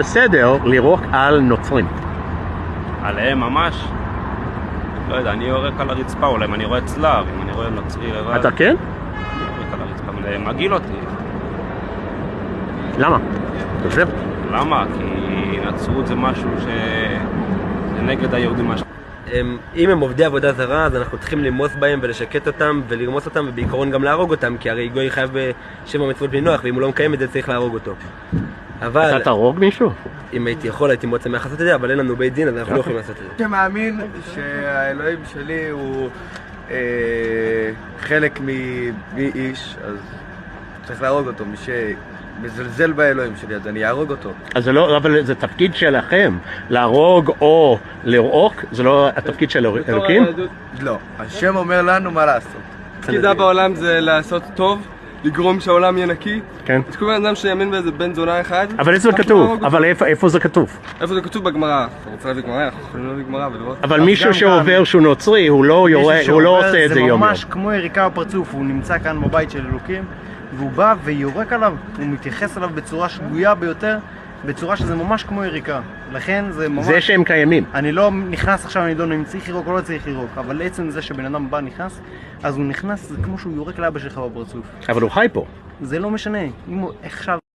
בסדר לירוק על נוצרים. עליהם ממש? לא יודע, אני יורק על הרצפה, אולי אם אני רואה צלב, אם אני רואה נוצרי לבד. אתה כן? אני יורק על הרצפה, זה מגעיל אותי. למה? תושב? למה? כי נצרות זה משהו זה נגד היהודים משהו. אם הם עובדי עבודה זרה, אז אנחנו צריכים למוס בהם ולשקט אותם ולרמוס אותם, ובעיקרון גם להרוג אותם, כי הרי גוי חייב בשבע מצוות בני נוח, ואם הוא לא מקיים את זה צריך להרוג אותו. אבל... אתה תהרוג מישהו? אם הייתי יכול, הייתי מאוד שמח לעשות את זה, אבל אין לנו בית דין, אז אנחנו לא יכולים לעשות את זה. אני מאמין שהאלוהים שלי הוא חלק מאיש, אז צריך להרוג אותו. מי שמזלזל באלוהים שלי, אז אני אהרוג אותו. אז זה לא, אבל זה תפקיד שלכם, להרוג או לרעוק, זה לא התפקיד של אלוקים? לא, השם אומר לנו מה לעשות. תפקידה בעולם זה לעשות טוב, לגרום שהעולם יהיה נקי. כן. יש כל בן אדם שיאמין באיזה בן זונה אחד. אבל איפה זה כתוב? אבל איפה זה כתוב? איפה זה כתוב בגמרא? אתה רוצה להביא גמרא? אנחנו יכולים להביא גמרא ולראות. אבל מישהו שעובר שהוא נוצרי, הוא לא עושה את זה יום יום. זה ממש כמו יריקה בפרצוף, הוא נמצא כאן בבית של אלוקים והוא בא ויורק עליו, הוא מתייחס אליו בצורה שגויה ביותר, בצורה שזה ממש כמו יריקה. לכן זה ממש... זה שהם קיימים. אני לא נכנס עכשיו, אני לא אם צריך לירוק או לא צריך לירוק, אבל עצם זה שבן אדם בא נכנס, אז הוא נכנס, זה כמו שהוא יורק לאבא שלך בפרצוף. אבל הוא חי פה. זה לא משנה, אם הוא עכשיו